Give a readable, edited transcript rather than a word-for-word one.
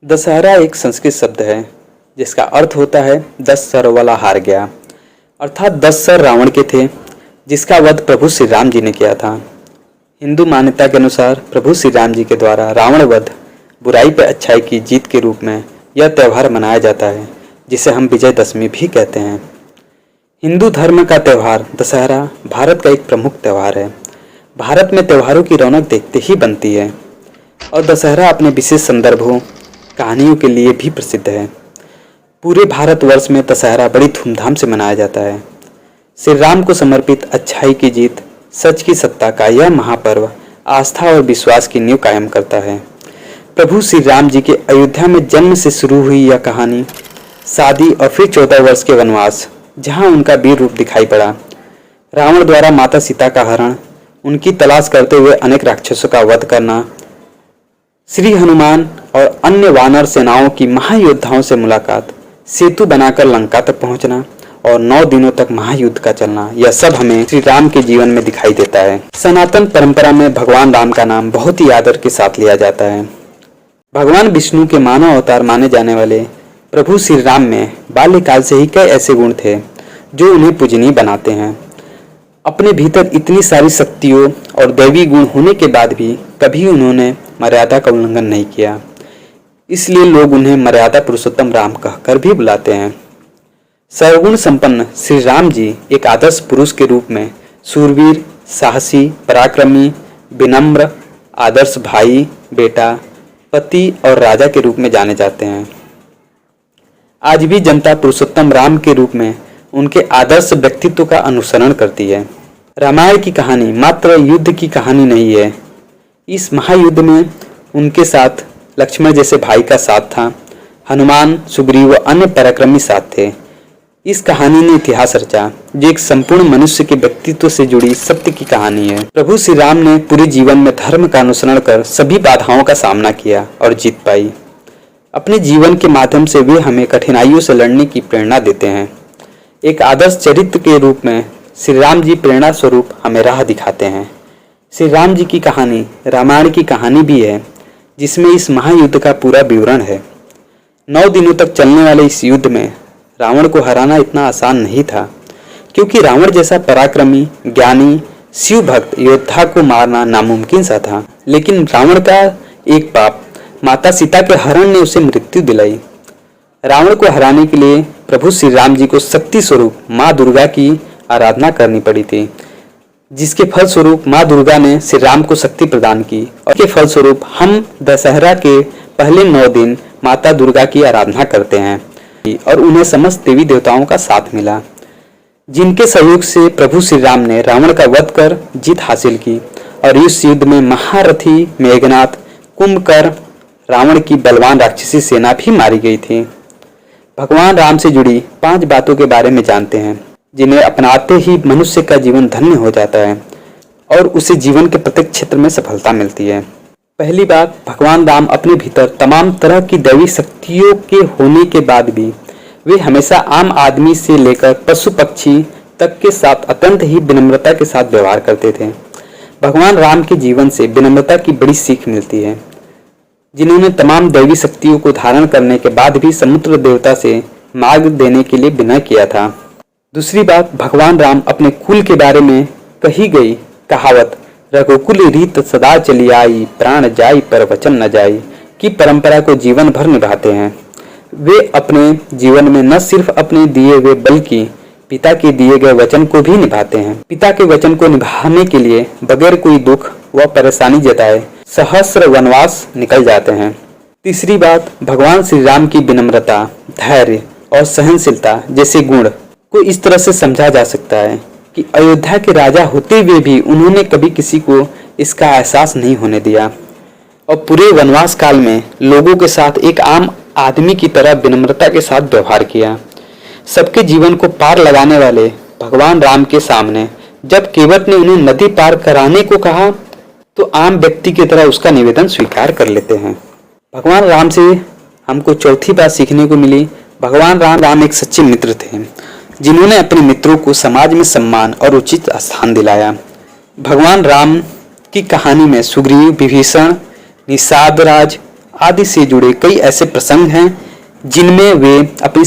दशहरा एक संस्कृत शब्द है जिसका अर्थ होता है 10 सर वाला हार गया। अर्थात 10 सर रावण के थे जिसका वध प्रभु श्री राम जी ने किया था। हिंदू मान्यता के अनुसार प्रभु श्री राम जी के द्वारा रावण वध बुराई पर अच्छाई की जीत के रूप में यह त्यौहार मनाया जाता है, जिसे हम विजयदशमी भी कहते हैं। हिंदू धर्म का त्यौहार दशहरा भारत का एक प्रमुख त्यौहार है। भारत में त्योहारों की रौनक देखते ही बनती है और दशहरा अपने विशेष संदर्भों कहानियों के लिए भी प्रसिद्ध है। पूरे भारतवर्ष में दशहरा बड़ी धूमधाम से मनाया जाता है। श्री राम को समर्पित अच्छाई की जीत, सच की सत्ता का यह महापर्व आस्था और विश्वास की नींव कायम करता है। प्रभु श्री राम जी के अयोध्या में जन्म से शुरू हुई यह कहानी शादी और फिर 14 वर्ष के वनवास, जहां उनका वीर रूप दिखाई पड़ा, रावण द्वारा माता सीता का हरण, उनकी तलाश करते हुए अनेक राक्षसों का वध करना, श्री हनुमान और अन्य वानर सेनाओं की महायोद्धाओं से मुलाकात, सेतु बनाकर लंका तक पहुंचना और 9 दिनों तक महायुद्ध का चलना, यह सब हमें श्री राम के जीवन में दिखाई देता है। सनातन परंपरा में भगवान राम का नाम बहुत ही आदर के साथ लिया जाता है। भगवान विष्णु के मानव अवतार माने जाने वाले प्रभु श्री राम में बाल्यकाल से ही कई ऐसे गुण थे जो उन्हें पूजनीय बनाते हैं। अपने भीतर इतनी सारी शक्तियों और दैवी गुण होने के बाद भी कभी उन्होंने मर्यादा का उल्लंघन नहीं किया, इसलिए लोग उन्हें मर्यादा पुरुषोत्तम राम कहकर भी बुलाते हैं। सर्वगुण संपन्न श्री राम जी एक आदर्श पुरुष के रूप में शूरवीर, साहसी, पराक्रमी, विनम्र, आदर्श भाई, बेटा, पति और राजा के रूप में जाने जाते हैं। आज भी जनता पुरुषोत्तम राम के रूप में उनके आदर्श व्यक्तित्व का अनुसरण करती है। रामायण की कहानी मात्र युद्ध की कहानी नहीं है। इस महायुद्ध में उनके साथ लक्ष्मण जैसे भाई का साथ था, हनुमान, सुग्रीव व अन्य पराक्रमी साथ थे। इस कहानी ने इतिहास रचा, जो एक संपूर्ण मनुष्य के व्यक्तित्व से जुड़ी सत्य की कहानी है। प्रभु श्री राम ने पूरे जीवन में धर्म का अनुसरण कर सभी बाधाओं का सामना किया और जीत पाई। अपने जीवन के माध्यम से वे हमें कठिनाइयों से लड़ने की प्रेरणा देते हैं। एक आदर्श चरित्र के रूप में श्री राम जी प्रेरणा स्वरूप हमें राह दिखाते हैं। श्री राम जी की कहानी रामायण की कहानी भी है, जिसमें इस महायुद्ध का पूरा विवरण है। 9 दिनों तक चलने वाले इस युद्ध में रावण को हराना इतना आसान नहीं था, क्योंकि रावण जैसा पराक्रमी, ज्ञानी, शिव भक्त योद्धा को मारना नामुमकिन सा था। लेकिन रावण का एक पाप, माता सीता के हरण ने उसे मृत्यु दिलाई। रावण को हराने के लिए प्रभु श्री राम जी को शक्ति स्वरूप माँ दुर्गा की आराधना करनी पड़ी थी, जिसके फलस्वरूप माँ दुर्गा ने श्री राम को शक्ति प्रदान की और के फलस्वरूप हम दशहरा के पहले 9 दिन माता दुर्गा की आराधना करते हैं और उन्हें समस्त देवी देवताओं का साथ मिला, जिनके सहयोग से प्रभु श्री राम ने रावण का वध कर जीत हासिल की और इस युद्ध में महारथी मेघनाथ, कुंभकर्ण, रावण की बलवान राक्षसी सेना भी मारी गई थी। भगवान राम से जुड़ी 5 बातों के बारे में जानते हैं, जिन्हें अपनाते ही मनुष्य का जीवन धन्य हो जाता है और उसे जीवन के प्रत्येक क्षेत्र में सफलता मिलती है। पहली बात, भगवान राम अपने भीतर तमाम तरह की दैवी शक्तियों के होने के बाद भी वे हमेशा आम आदमी से लेकर पशु पक्षी तक के साथ अत्यंत ही विनम्रता के साथ व्यवहार करते थे। भगवान राम के जीवन से विनम्रता की बड़ी सीख मिलती है, जिन्होंने तमाम दैवी शक्तियों को धारण करने के बाद भी समुद्र देवता से मार्ग देने के लिए विनय किया था। दूसरी बात, भगवान राम अपने कुल के बारे में कही गई कहावत रघुकुल रीत सदा चली आई, प्राण जाई पर वचन न जाई की परंपरा को जीवन भर निभाते हैं। वे अपने जीवन में न सिर्फ अपने दिए हुए बल्कि पिता के दिए गए वचन को भी निभाते हैं। पिता के वचन को निभाने के लिए बगैर कोई दुख व परेशानी जताए सहस्र वनवास निकल जाते हैं। तीसरी बात, भगवान श्री राम की विनम्रता, धैर्य और सहनशीलता जैसे गुण को इस तरह से समझा जा सकता है कि अयोध्या के राजा होते हुए भी उन्होंने कभी किसी को इसका एहसास नहीं होने दिया और पूरे वनवास काल में लोगों के साथ एक आम आदमी की तरह विनम्रता के साथ व्यवहार किया। सबके जीवन को पार लगाने वाले भगवान राम के सामने जब केवट ने उन्हें नदी पार कराने को कहा, तो आम व्यक्ति की तरह उसका निवेदन स्वीकार कर लेते हैं। भगवान राम से हमको चौथी बात सीखने को मिली, भगवान राम एक सच्चे मित्र थे, जिन्होंने अपने मित्रों को समाज में सम्मान और उचित स्थान दिलाया। भगवान राम की कहानी में सुग्रीव, विभीषण, निषाद राज आदि से जुड़े कई ऐसे प्रसंग हैं जिनमें वे अपनी